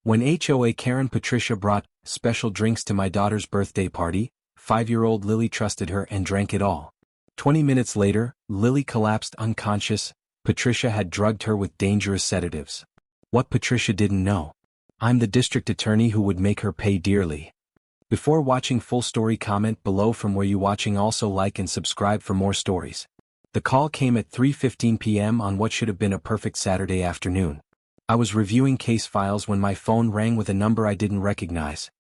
When HOA Karen Patricia brought special drinks to my daughter's birthday party, 5-year-old Lily trusted her and drank it all. 20 minutes later, Lily collapsed unconscious. Patricia had drugged her with dangerous sedatives. What Patricia didn't know. I'm the district attorney who would make her pay dearly. Before watching full story, comment below from where you watching. Also like and subscribe for more stories. The call came at 3:15 p.m. on what should have been a perfect Saturday afternoon. I was reviewing case files when my phone rang with a number I didn't recognize.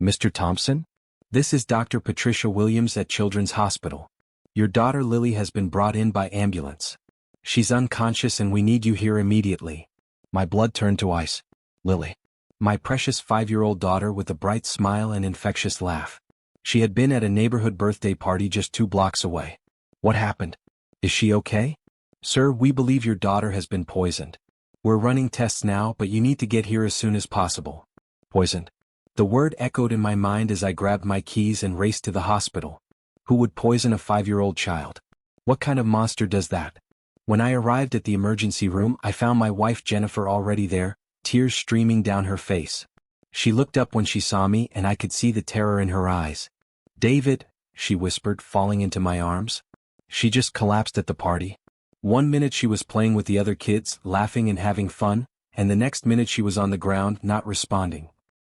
Mr. Thompson? This is Dr. Patricia Williams at Children's Hospital. Your daughter Lily has been brought in by ambulance. She's unconscious and we need you here immediately. My blood turned to ice. Lily. My precious 5-year-old daughter with a bright smile and infectious laugh. She had been at a neighborhood birthday party just 2 blocks away. What happened? Is she okay? Sir, we believe your daughter has been poisoned. We're running tests now, but you need to get here as soon as possible. Poisoned. The word echoed in my mind as I grabbed my keys and raced to the hospital. Who would poison a 5-year-old child? What kind of monster does that? When I arrived at the emergency room, I found my wife Jennifer already there, tears streaming down her face. She looked up when she saw me and I could see the terror in her eyes. David, she whispered, falling into my arms. She just collapsed at the party. 1 minute she was playing with the other kids, laughing and having fun, and the next minute she was on the ground, not responding.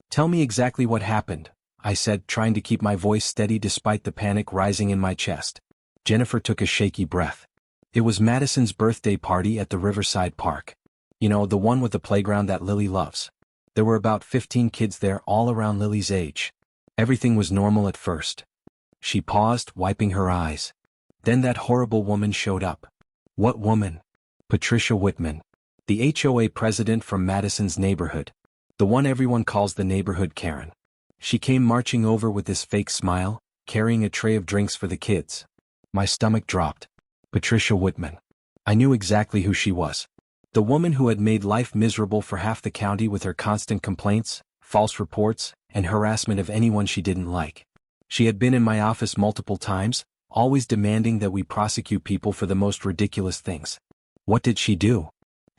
Tell me exactly what happened, I said, trying to keep my voice steady despite the panic rising in my chest. Jennifer took a shaky breath. It was Madison's birthday party at the Riverside Park. You know, the one with the playground that Lily loves. There were about 15 kids there, all around Lily's age. Everything was normal at first. She paused, wiping her eyes. Then that horrible woman showed up. What woman? Patricia Whitman. The HOA president from Madison's neighborhood. The one everyone calls the neighborhood Karen. She came marching over with this fake smile, carrying a tray of drinks for the kids. My stomach dropped. Patricia Whitman. I knew exactly who she was. The woman who had made life miserable for half the county with her constant complaints, false reports, and harassment of anyone she didn't like. She had been in my office multiple times, always demanding that we prosecute people for the most ridiculous things. What did she do?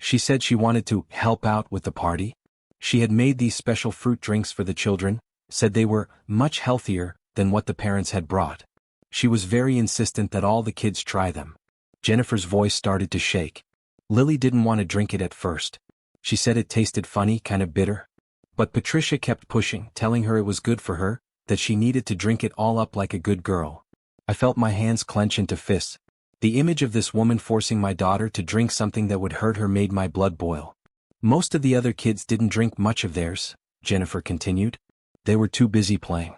She said she wanted to help out with the party. She had made these special fruit drinks for the children, said they were much healthier than what the parents had brought. She was very insistent that all the kids try them. Jennifer's voice started to shake. Lily didn't want to drink it at first. She said it tasted funny, kind of bitter. But Patricia kept pushing, telling her it was good for her, that she needed to drink it all up like a good girl. I felt my hands clench into fists. The image of this woman forcing my daughter to drink something that would hurt her made my blood boil. Most of the other kids didn't drink much of theirs, Jennifer continued. They were too busy playing.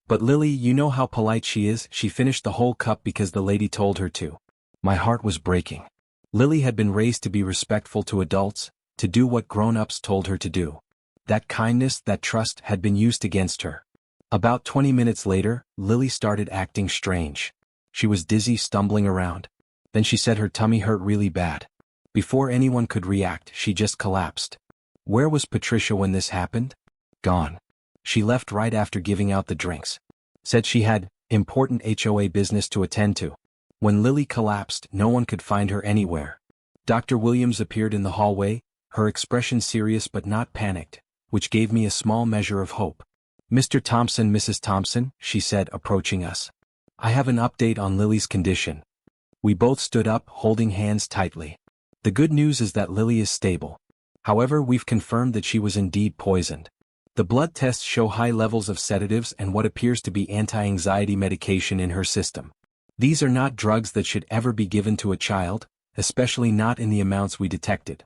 But Lily, you know how polite she is, she finished the whole cup because the lady told her to. My heart was breaking. Lily had been raised to be respectful to adults, to do what grown-ups told her to do. That kindness, that trust had been used against her. About 20 minutes later, Lily started acting strange. She was dizzy, stumbling around. Then she said her tummy hurt really bad. Before anyone could react, she just collapsed. Where was Patricia when this happened? Gone. She left right after giving out the drinks. Said she had important HOA business to attend to. When Lily collapsed, no one could find her anywhere. Dr. Williams appeared in the hallway, her expression serious but not panicked, which gave me a small measure of hope. Mr. Thompson, Mrs. Thompson, she said, approaching us. I have an update on Lily's condition. We both stood up, holding hands tightly. The good news is that Lily is stable. However, we've confirmed that she was indeed poisoned. The blood tests show high levels of sedatives and what appears to be anti-anxiety medication in her system. These are not drugs that should ever be given to a child, especially not in the amounts we detected.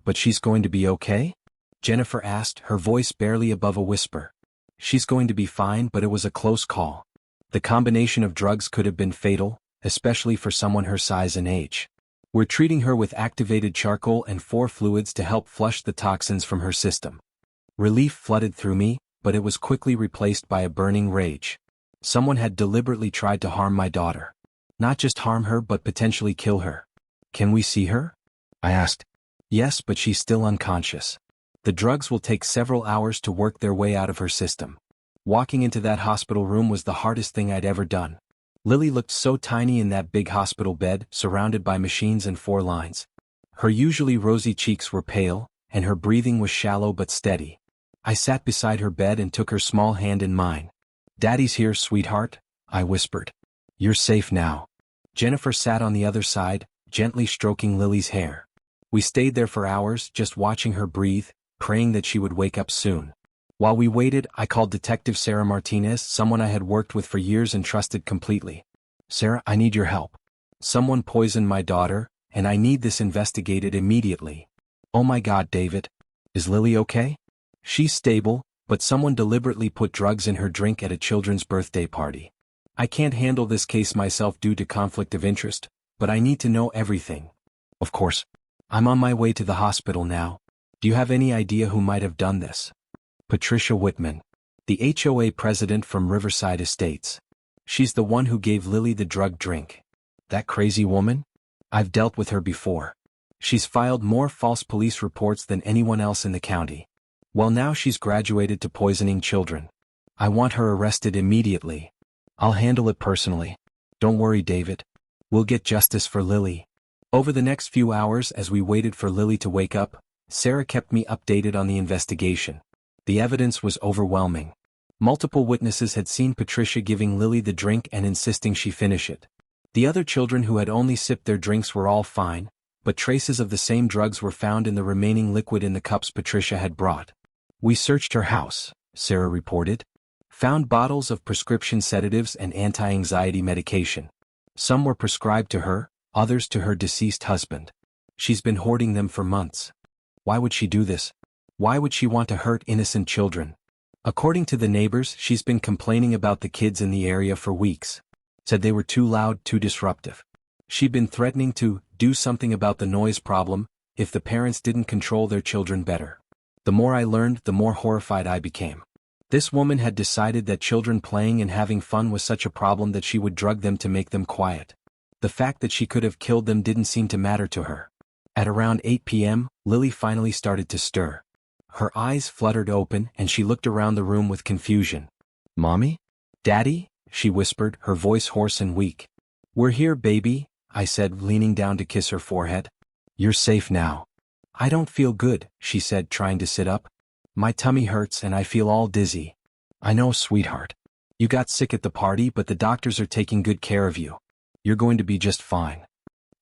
But she's going to be okay? Jennifer asked, her voice barely above a whisper. She's going to be fine, but it was a close call. The combination of drugs could have been fatal, especially for someone her size and age. We're treating her with activated charcoal and 4 fluids to help flush the toxins from her system. Relief flooded through me, but it was quickly replaced by a burning rage. Someone had deliberately tried to harm my daughter. Not just harm her but potentially kill her. Can we see her? I asked. Yes, but she's still unconscious. The drugs will take several hours to work their way out of her system. Walking into that hospital room was the hardest thing I'd ever done. Lily looked so tiny in that big hospital bed, surrounded by machines and 4 lines. Her usually rosy cheeks were pale, and her breathing was shallow but steady. I sat beside her bed and took her small hand in mine. "Daddy's here, sweetheart," I whispered. "You're safe now." Jennifer sat on the other side, gently stroking Lily's hair. We stayed there for hours, just watching her breathe, praying that she would wake up soon. While we waited, I called Detective Sarah Martinez, someone I had worked with for years and trusted completely. "Sarah, I need your help. Someone poisoned my daughter, and I need this investigated immediately." "Oh my God, David. Is Lily okay?" "She's stable, but someone deliberately put drugs in her drink at a children's birthday party. I can't handle this case myself due to conflict of interest, but I need to know everything." "Of course. I'm on my way to the hospital now. Do you have any idea who might have done this?" "Patricia Whitman, the HOA president from Riverside Estates. She's the one who gave Lily the drug drink." "That crazy woman? I've dealt with her before. She's filed more false police reports than anyone else in the county. Well, now she's graduated to poisoning children. I want her arrested immediately. I'll handle it personally. Don't worry, David. We'll get justice for Lily." Over the next few hours, as we waited for Lily to wake up, Sarah kept me updated on the investigation. The evidence was overwhelming. Multiple witnesses had seen Patricia giving Lily the drink and insisting she finish it. The other children who had only sipped their drinks were all fine, but traces of the same drugs were found in the remaining liquid in the cups Patricia had brought. "We searched her house," Sarah reported. "Found bottles of prescription sedatives and anti-anxiety medication. Some were prescribed to her, others to her deceased husband. She's been hoarding them for months. Why would she do this? Why would she want to hurt innocent children? According to the neighbors, she's been complaining about the kids in the area for weeks. Said they were too loud, too disruptive. She'd been threatening to do something about the noise problem if the parents didn't control their children better. The more I learned, the more horrified I became. This woman had decided that children playing and having fun was such a problem that she would drug them to make them quiet. The fact that she could have killed them didn't seem to matter to her. At around 8 p.m., Lily finally started to stir. Her eyes fluttered open and she looked around the room with confusion. "Mommy? Daddy?" she whispered, her voice hoarse and weak. "We're here, baby," I said, leaning down to kiss her forehead. "You're safe now." "I don't feel good," she said, trying to sit up. "My tummy hurts and I feel all dizzy." "I know, sweetheart. You got sick at the party, but the doctors are taking good care of you. You're going to be just fine."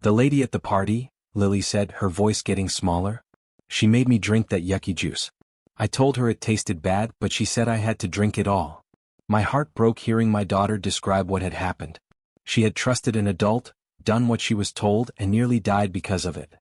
"The lady at the party," Lily said, her voice getting smaller. "She made me drink that yucky juice. I told her it tasted bad, but she said I had to drink it all." My heart broke hearing my daughter describe what had happened. She had trusted an adult, done what she was told, and nearly died because of it.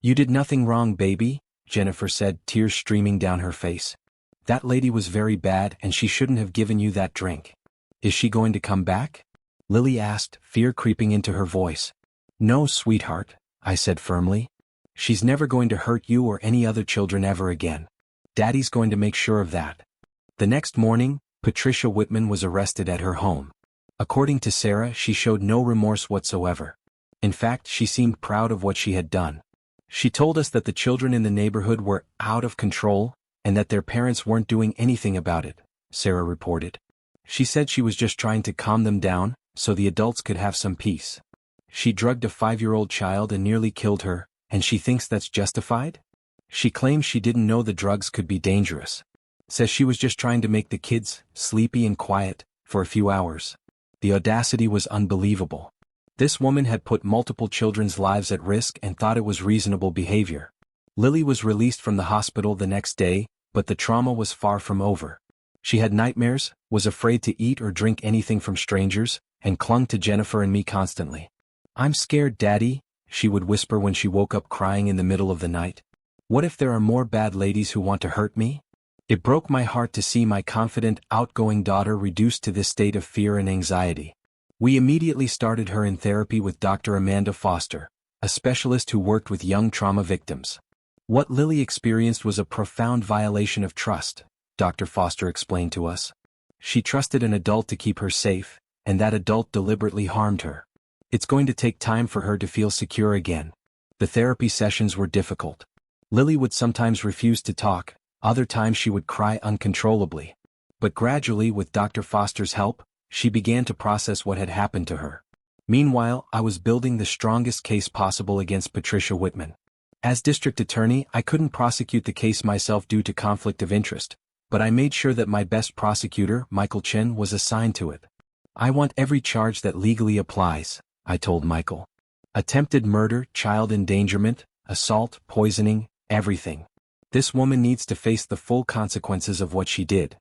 "You did nothing wrong, baby," Jennifer said, tears streaming down her face. "That lady was very bad and she shouldn't have given you that drink." "Is she going to come back?" Lily asked, fear creeping into her voice. "No, sweetheart," I said firmly. "She's never going to hurt you or any other children ever again. Daddy's going to make sure of that." The next morning, Patricia Whitman was arrested at her home. According to Sarah, she showed no remorse whatsoever. In fact, she seemed proud of what she had done. She told us that the children in the neighborhood were out of control, and that their parents weren't doing anything about it, Sarah reported. She said she was just trying to calm them down, so the adults could have some peace. She drugged a 5-year-old child and nearly killed her, and she thinks that's justified? She claims she didn't know the drugs could be dangerous. Says she was just trying to make the kids sleepy and quiet for a few hours. The audacity was unbelievable. This woman had put multiple children's lives at risk and thought it was reasonable behavior. Lily was released from the hospital the next day, but the trauma was far from over. She had nightmares, was afraid to eat or drink anything from strangers, and clung to Jennifer and me constantly. "I'm scared, Daddy," she would whisper when she woke up crying in the middle of the night. "What if there are more bad ladies who want to hurt me?" It broke my heart to see my confident, outgoing daughter reduced to this state of fear and anxiety. We immediately started her in therapy with Dr. Amanda Foster, a specialist who worked with young trauma victims. What Lily experienced was a profound violation of trust, Dr. Foster explained to us. She trusted an adult to keep her safe, and that adult deliberately harmed her. It's going to take time for her to feel secure again. The therapy sessions were difficult. Lily would sometimes refuse to talk, other times she would cry uncontrollably. But gradually, with Dr. Foster's help, she began to process what had happened to her. Meanwhile, I was building the strongest case possible against Patricia Whitman. As district attorney, I couldn't prosecute the case myself due to conflict of interest, but I made sure that my best prosecutor, Michael Chen, was assigned to it. I want every charge that legally applies, I told Michael. Attempted murder, child endangerment, assault, poisoning, everything. This woman needs to face the full consequences of what she did.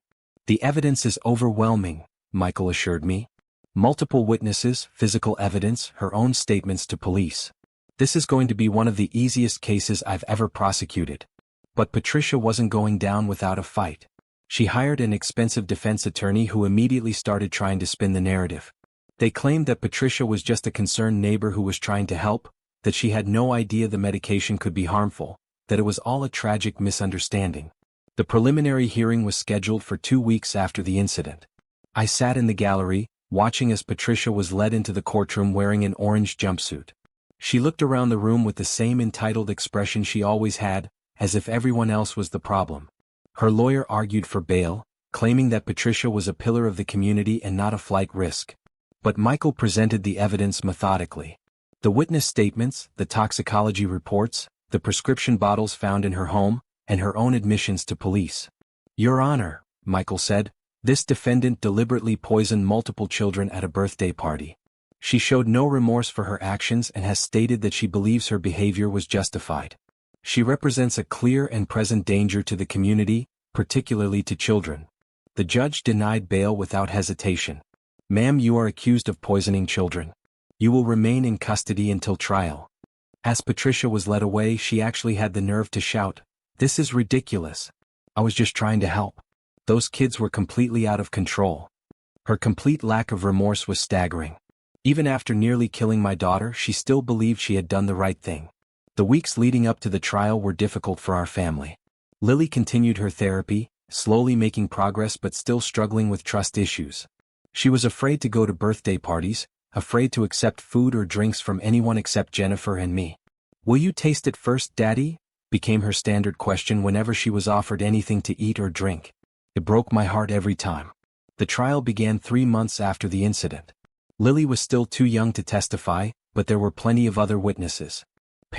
The evidence is overwhelming, Michael assured me. Multiple witnesses, physical evidence, her own statements to police. This is going to be one of the easiest cases I've ever prosecuted. But Patricia wasn't going down without a fight. She hired an expensive defense attorney who immediately started trying to spin the narrative. They claimed that Patricia was just a concerned neighbor who was trying to help, that she had no idea the medication could be harmful, that it was all a tragic misunderstanding. The preliminary hearing was scheduled for 2 weeks after the incident. I sat in the gallery, watching as Patricia was led into the courtroom wearing an orange jumpsuit. She looked around the room with the same entitled expression she always had, as if everyone else was the problem. Her lawyer argued for bail, claiming that Patricia was a pillar of the community and not a flight risk. But Michael presented the evidence methodically. The witness statements, the toxicology reports, the prescription bottles found in her home, and her own admissions to police. Your Honor, Michael said, this defendant deliberately poisoned multiple children at a birthday party. She showed no remorse for her actions and has stated that she believes her behavior was justified. She represents a clear and present danger to the community, particularly to children. The judge denied bail without hesitation. Ma'am, you are accused of poisoning children. You will remain in custody until trial. As Patricia was led away, she actually had the nerve to shout, "This is ridiculous. I was just trying to help. Those kids were completely out of control." Her complete lack of remorse was staggering. Even after nearly killing my daughter, she still believed she had done the right thing. The weeks leading up to the trial were difficult for our family. Lily continued her therapy, slowly making progress but still struggling with trust issues. She was afraid to go to birthday parties, afraid to accept food or drinks from anyone except Jennifer and me. "Will you taste it first, Daddy?" became her standard question whenever she was offered anything to eat or drink. It broke my heart every time. The trial began 3 months after the incident. Lily was still too young to testify, but there were plenty of other witnesses.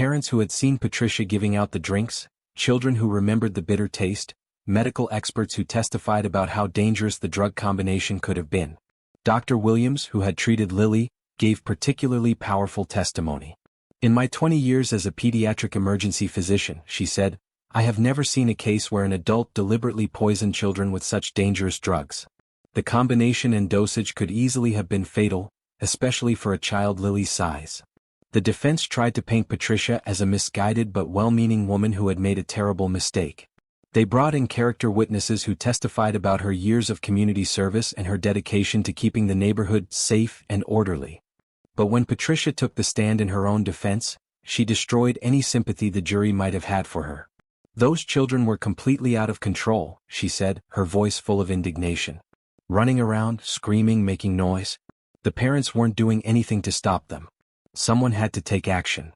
Parents who had seen Patricia giving out the drinks, children who remembered the bitter taste, medical experts who testified about how dangerous the drug combination could have been. Dr. Williams, who had treated Lily, gave particularly powerful testimony. "In my 20 years as a pediatric emergency physician," she said, "I have never seen a case where an adult deliberately poisoned children with such dangerous drugs. The combination and dosage could easily have been fatal, especially for a child Lily's size." The defense tried to paint Patricia as a misguided but well-meaning woman who had made a terrible mistake. They brought in character witnesses who testified about her years of community service and her dedication to keeping the neighborhood safe and orderly. But when Patricia took the stand in her own defense, she destroyed any sympathy the jury might have had for her. "Those children were completely out of control," she said, her voice full of indignation. "Running around, screaming, making noise. The parents weren't doing anything to stop them. Someone had to take action."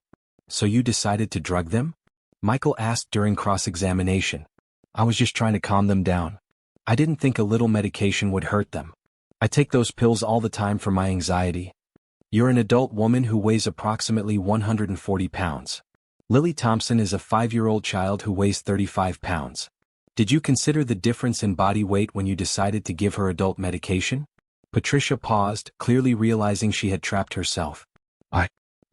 "So you decided to drug them?" Michael asked during cross-examination. "I was just trying to calm them down. I didn't think a little medication would hurt them. I take those pills all the time for my anxiety." "You're an adult woman who weighs approximately 140 pounds. Lily Thompson is a 5-year-old child who weighs 35 pounds. Did you consider the difference in body weight when you decided to give her adult medication?" Patricia paused, clearly realizing she had trapped herself.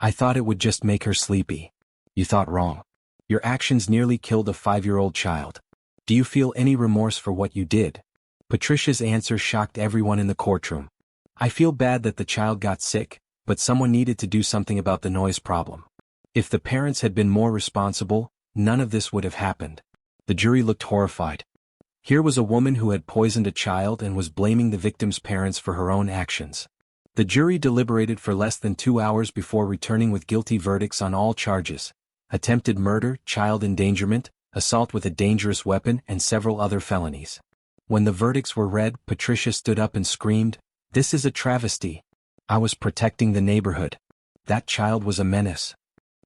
I thought it would just make her sleepy." "You thought wrong. Your actions nearly killed a 5-year-old child. Do you feel any remorse for what you did?" Patricia's answer shocked everyone in the courtroom. "I feel bad that the child got sick, but someone needed to do something about the noise problem. If the parents had been more responsible, none of this would have happened." The jury looked horrified. Here was a woman who had poisoned a child and was blaming the victim's parents for her own actions. The jury deliberated for less than 2 hours before returning with guilty verdicts on all charges: attempted murder, child endangerment, assault with a dangerous weapon, and several other felonies. When the verdicts were read, Patricia stood up and screamed, "This is a travesty. I was protecting the neighborhood. That child was a menace."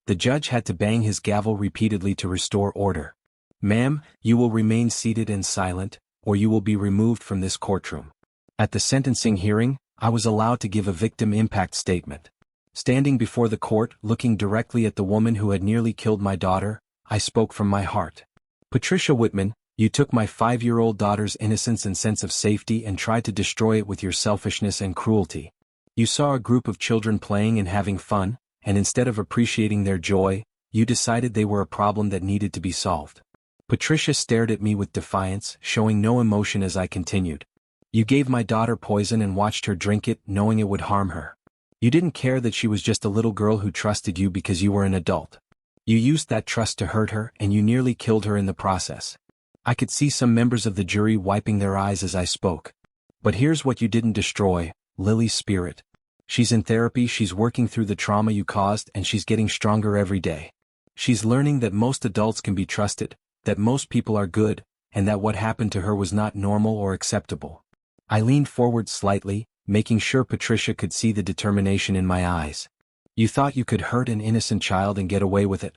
The judge had to bang his gavel repeatedly to restore order. "Ma'am, you will remain seated and silent, or you will be removed from this courtroom." At the sentencing hearing, I was allowed to give a victim impact statement. Standing before the court, looking directly at the woman who had nearly killed my daughter, I spoke from my heart. "Patricia Whitman, You took my 5-year-old daughter's innocence and sense of safety and tried to destroy it with your selfishness and cruelty. You saw a group of children playing and having fun, and instead of appreciating their joy, you decided they were a problem that needed to be solved. Patricia stared at me with defiance, showing no emotion as I continued. You gave my daughter poison and watched her drink it, knowing it would harm her. You didn't care that she was just a little girl who trusted you because you were an adult. You used that trust to hurt her, and you nearly killed her in the process. I could see some members of the jury wiping their eyes as I spoke. But here's what you didn't destroy: Lily's spirit. She's in therapy, she's working through the trauma you caused, and she's getting stronger every day. She's learning that most adults can be trusted, that most people are good, and that what happened to her was not normal or acceptable. I leaned forward slightly, making sure Patricia could see the determination in my eyes. You thought you could hurt an innocent child and get away with it.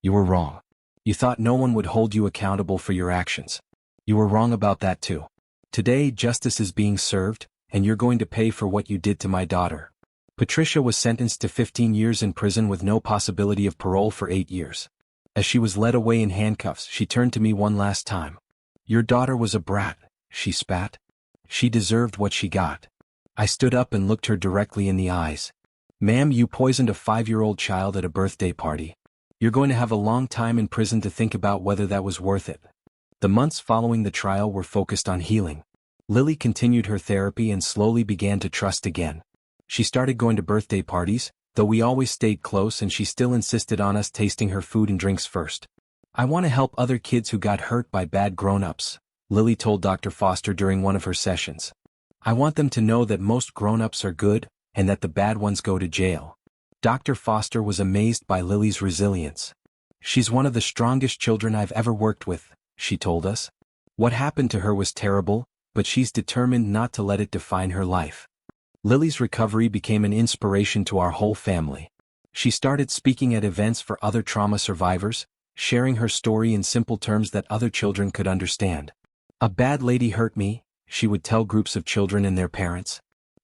You were wrong. You thought no one would hold you accountable for your actions. You were wrong about that too. Today, justice is being served, and you're going to pay for what you did to my daughter. Patricia was sentenced to 15 years in prison with no possibility of parole for 8 years. As she was led away in handcuffs, she turned to me one last time. Your daughter was a brat, she spat. She deserved what she got. I stood up and looked her directly in the eyes. Ma'am, you poisoned a 5-year-old child at a birthday party. You're going to have a long time in prison to think about whether that was worth it. The months following the trial were focused on healing. Lily continued her therapy and slowly began to trust again. She started going to birthday parties, though we always stayed close, and she still insisted on us tasting her food and drinks first. I want to help other kids who got hurt by bad grown-ups, Lily told Dr. Foster during one of her sessions. I want them to know that most grown-ups are good, and that the bad ones go to jail. Dr. Foster was amazed by Lily's resilience. She's one of the strongest children I've ever worked with, she told us. What happened to her was terrible, but she's determined not to let it define her life. Lily's recovery became an inspiration to our whole family. She started speaking at events for other trauma survivors, sharing her story in simple terms that other children could understand. A bad lady hurt me, she would tell groups of children and their parents.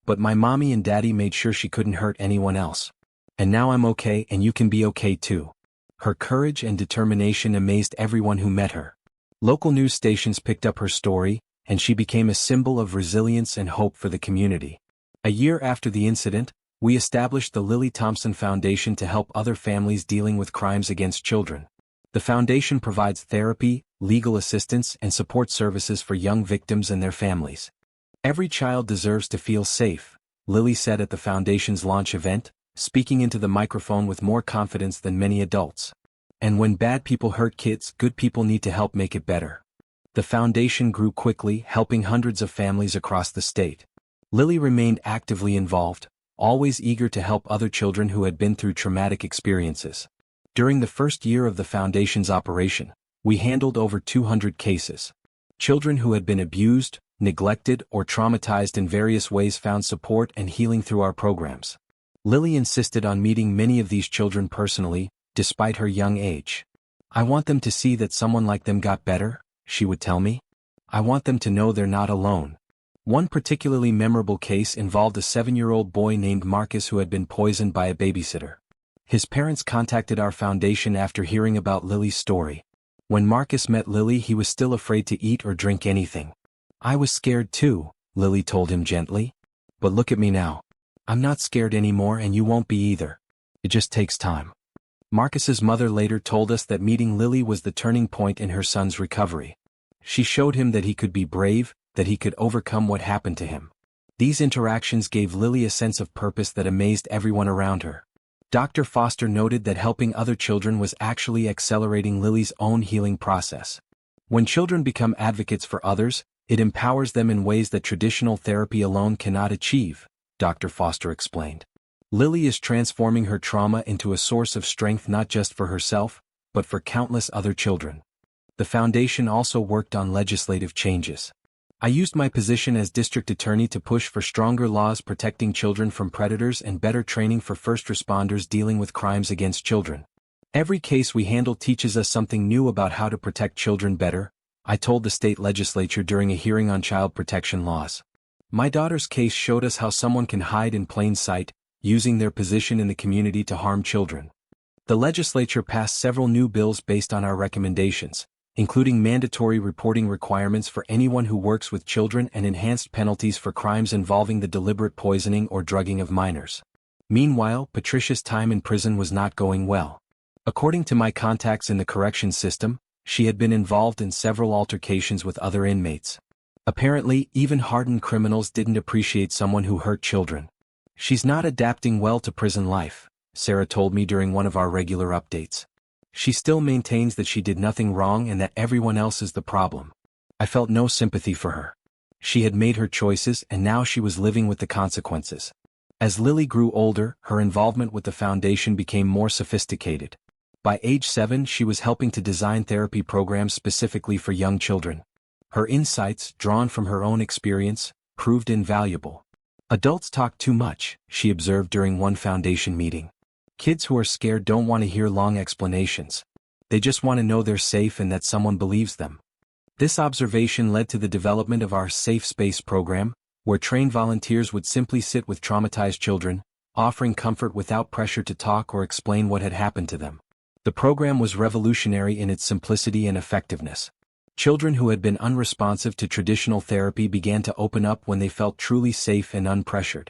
But my mommy and daddy made sure she couldn't hurt anyone else. And now I'm okay, and you can be okay too. Her courage and determination amazed everyone who met her. Local news stations picked up her story, and she became a symbol of resilience and hope for the community. A year after the incident, we established the Lily Thompson Foundation to help other families dealing with crimes against children. The foundation provides therapy, legal assistance, and support services for young victims and their families. Every child deserves to feel safe, Lily said at the foundation's launch event, speaking into the microphone with more confidence than many adults. And when bad people hurt kids, good people need to help make it better. The foundation grew quickly, helping hundreds of families across the state. Lily remained actively involved, always eager to help other children who had been through traumatic experiences. During the first year of the foundation's operation, we handled over 200 cases. Children who had been abused, neglected, or traumatized in various ways found support and healing through our programs. Lily insisted on meeting many of these children personally, despite her young age. I want them to see that someone like them got better, she would tell me. I want them to know they're not alone. One particularly memorable case involved a 7-year-old boy named Marcus who had been poisoned by a babysitter. His parents contacted our foundation after hearing about Lily's story. When Marcus met Lily, he was still afraid to eat or drink anything. I was scared too, Lily told him gently. But look at me now. I'm not scared anymore, and you won't be either. It just takes time. Marcus's mother later told us that meeting Lily was the turning point in her son's recovery. She showed him that he could be brave, that he could overcome what happened to him. These interactions gave Lily a sense of purpose that amazed everyone around her. Dr. Foster noted that helping other children was actually accelerating Lily's own healing process. When children become advocates for others, it empowers them in ways that traditional therapy alone cannot achieve, Dr. Foster explained. Lily is transforming her trauma into a source of strength not just for herself, but for countless other children. The foundation also worked on legislative changes. I used my position as district attorney to push for stronger laws protecting children from predators and better training for first responders dealing with crimes against children. Every case we handle teaches us something new about how to protect children better, I told the state legislature during a hearing on child protection laws. My daughter's case showed us how someone can hide in plain sight, using their position in the community to harm children. The legislature passed several new bills based on our recommendations, including mandatory reporting requirements for anyone who works with children and enhanced penalties for crimes involving the deliberate poisoning or drugging of minors. Meanwhile, Patricia's time in prison was not going well. According to my contacts in the corrections system, she had been involved in several altercations with other inmates. Apparently, even hardened criminals didn't appreciate someone who hurt children. She's not adapting well to prison life, Sarah told me during one of our regular updates. She still maintains that she did nothing wrong and that everyone else is the problem. I felt no sympathy for her. She had made her choices and now she was living with the consequences. As Lily grew older, her involvement with the foundation became more sophisticated. By age 7, she was helping to design therapy programs specifically for young children. Her insights, drawn from her own experience, proved invaluable. Adults talk too much, she observed during one foundation meeting. Kids who are scared don't want to hear long explanations. They just want to know they're safe and that someone believes them. This observation led to the development of our Safe Space program, where trained volunteers would simply sit with traumatized children, offering comfort without pressure to talk or explain what had happened to them. The program was revolutionary in its simplicity and effectiveness. Children who had been unresponsive to traditional therapy began to open up when they felt truly safe and unpressured.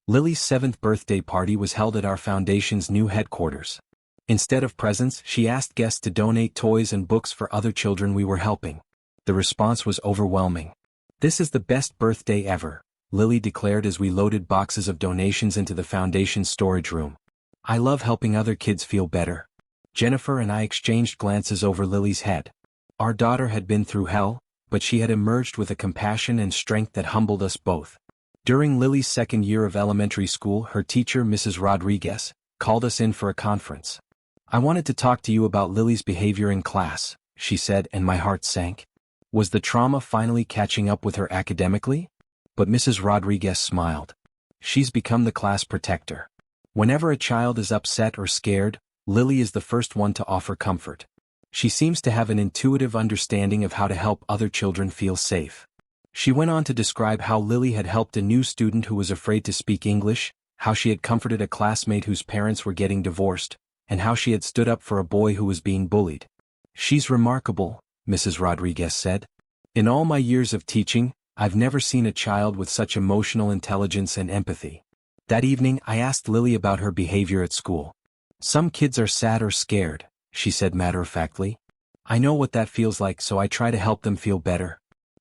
Lily's 7th birthday party was held at our foundation's new headquarters. Instead of presents, she asked guests to donate toys and books for other children we were helping. The response was overwhelming. "This is the best birthday ever," Lily declared as we loaded boxes of donations into the foundation's storage room. "I love helping other kids feel better." Jennifer and I exchanged glances over Lily's head. Our daughter had been through hell, but she had emerged with a compassion and strength that humbled us both. During Lily's 2nd year of elementary school, her teacher, Mrs. Rodriguez, called us in for a conference. "I wanted to talk to you about Lily's behavior in class," she said, and my heart sank. Was the trauma finally catching up with her academically? But Mrs. Rodriguez smiled. "She's become the class protector. Whenever a child is upset or scared, Lily is the first one to offer comfort. She seems to have an intuitive understanding of how to help other children feel safe." She went on to describe how Lily had helped a new student who was afraid to speak English, how she had comforted a classmate whose parents were getting divorced, and how she had stood up for a boy who was being bullied. "She's remarkable," Mrs. Rodriguez said. "In all my years of teaching, I've never seen a child with such emotional intelligence and empathy." That evening, I asked Lily about her behavior at school. "Some kids are sad or scared," she said matter-of-factly. "I know what that feels like, so I try to help them feel better."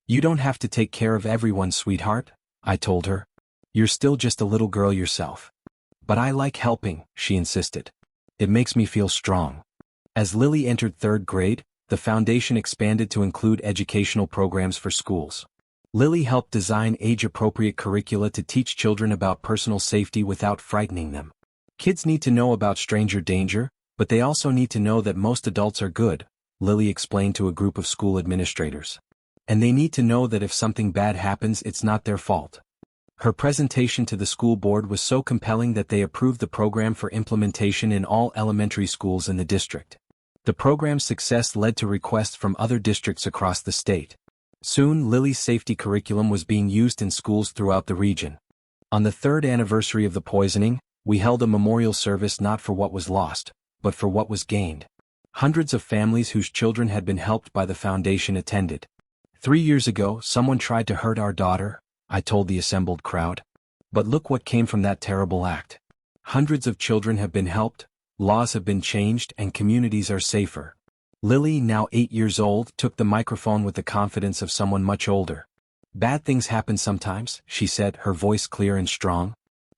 "You don't have to take care of everyone, sweetheart," I told her. "You're still just a little girl yourself." "But I like helping," she insisted. "It makes me feel strong." As Lily entered 3rd grade, the foundation expanded to include educational programs for schools. Lily helped design age-appropriate curricula to teach children about personal safety without frightening them. "Kids need to know about stranger danger, but they also need to know that most adults are good," Lily explained to a group of school administrators. "And they need to know that if something bad happens, it's not their fault." Her presentation to the school board was so compelling that they approved the program for implementation in all elementary schools in the district. The program's success led to requests from other districts across the state. Soon, Lily's safety curriculum was being used in schools throughout the region. On the 3rd anniversary of the poisoning, we held a memorial service not for what was lost, but for what was gained. Hundreds of families whose children had been helped by the foundation attended. 3 years ago, someone tried to hurt our daughter, I told the assembled crowd. But look what came from that terrible act. Hundreds of children have been helped, laws have been changed, and communities are safer. Lily, now 8 years old, took the microphone with the confidence of someone much older. "Bad things happen sometimes," she said, her voice clear and strong.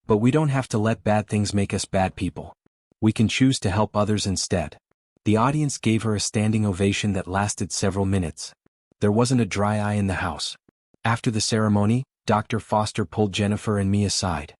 "But we don't have to let bad things make us bad people. We can choose to help others instead." The audience gave her a standing ovation that lasted several minutes. There wasn't a dry eye in the house. After the ceremony, Dr. Foster pulled Jennifer and me aside.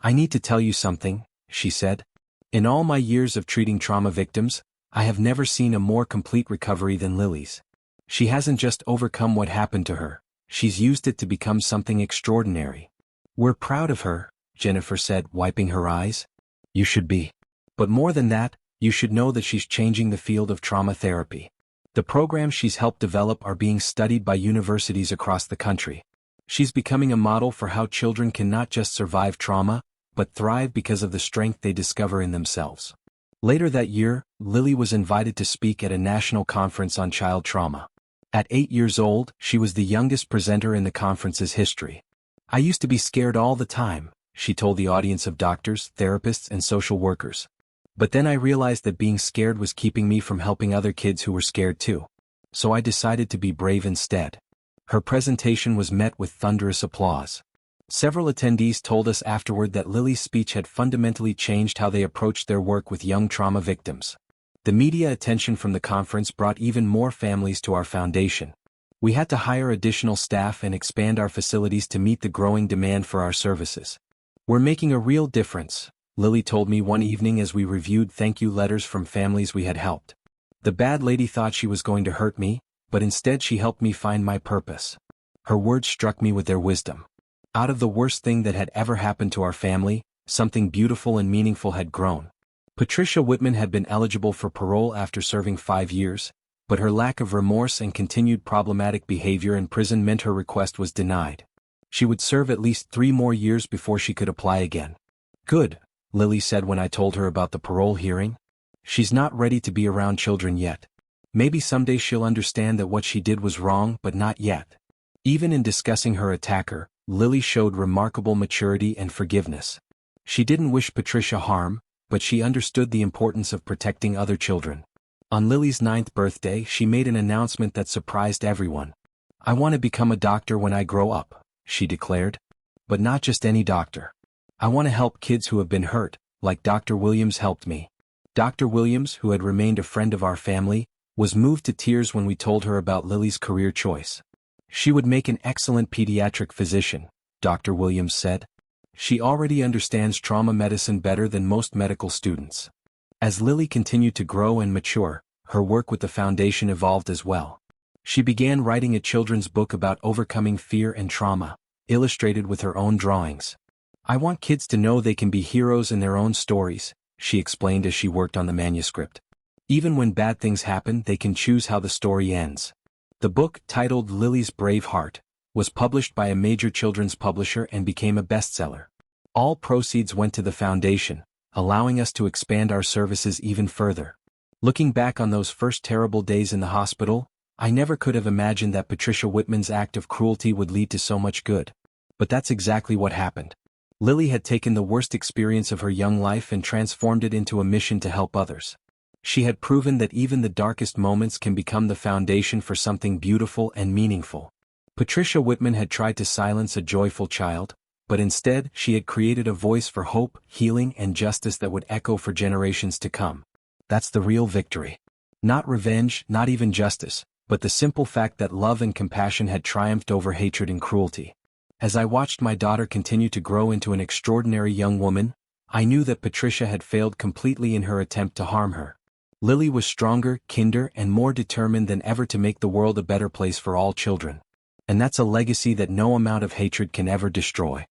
"I need to tell you something," she said. "In all my years of treating trauma victims, I have never seen a more complete recovery than Lily's. She hasn't just overcome what happened to her, she's used it to become something extraordinary." "We're proud of her," Jennifer said, wiping her eyes. "You should be. But more than that, you should know that she's changing the field of trauma therapy. The programs she's helped develop are being studied by universities across the country. She's becoming a model for how children can not just survive trauma, but thrive because of the strength they discover in themselves." Later that year, Lily was invited to speak at a national conference on child trauma. At 8 years old, she was the youngest presenter in the conference's history. "I used to be scared all the time," she told the audience of doctors, therapists, and social workers. "But then I realized that being scared was keeping me from helping other kids who were scared too. So I decided to be brave instead." Her presentation was met with thunderous applause. Several attendees told us afterward that Lily's speech had fundamentally changed how they approached their work with young trauma victims. The media attention from the conference brought even more families to our foundation. We had to hire additional staff and expand our facilities to meet the growing demand for our services. "We're making a real difference," Lily told me one evening as we reviewed thank you letters from families we had helped. "The bad lady thought she was going to hurt me, but instead she helped me find my purpose." Her words struck me with their wisdom. Out of the worst thing that had ever happened to our family, something beautiful and meaningful had grown. Patricia Whitman had been eligible for parole after serving 5 years, but her lack of remorse and continued problematic behavior in prison meant her request was denied. She would serve at least 3 more years before she could apply again. "Good," Lily said when I told her about the parole hearing. "She's not ready to be around children yet. Maybe someday she'll understand that what she did was wrong, but not yet." Even in discussing her attacker, Lily showed remarkable maturity and forgiveness. She didn't wish Patricia harm, but she understood the importance of protecting other children. On Lily's 9th birthday, she made an announcement that surprised everyone. "I want to become a doctor when I grow up," she declared. "But not just any doctor. I want to help kids who have been hurt, like Dr. Williams helped me." Dr. Williams, who had remained a friend of our family, was moved to tears when we told her about Lily's career choice. "She would make an excellent pediatric physician," Dr. Williams said. "She already understands trauma medicine better than most medical students." As Lily continued to grow and mature, her work with the foundation evolved as well. She began writing a children's book about overcoming fear and trauma, illustrated with her own drawings. "I want kids to know they can be heroes in their own stories," she explained as she worked on the manuscript. "Even when bad things happen, they can choose how the story ends." The book, titled Lily's Brave Heart, was published by a major children's publisher and became a bestseller. All proceeds went to the foundation, allowing us to expand our services even further. Looking back on those first terrible days in the hospital, I never could have imagined that Patricia Whitman's act of cruelty would lead to so much good. But that's exactly what happened. Lily had taken the worst experience of her young life and transformed it into a mission to help others. She had proven that even the darkest moments can become the foundation for something beautiful and meaningful. Patricia Whitman had tried to silence a joyful child, but instead she had created a voice for hope, healing, and justice that would echo for generations to come. That's the real victory. Not revenge, not even justice, but the simple fact that love and compassion had triumphed over hatred and cruelty. As I watched my daughter continue to grow into an extraordinary young woman, I knew that Patricia had failed completely in her attempt to harm her. Lily was stronger, kinder, and more determined than ever to make the world a better place for all children. And that's a legacy that no amount of hatred can ever destroy.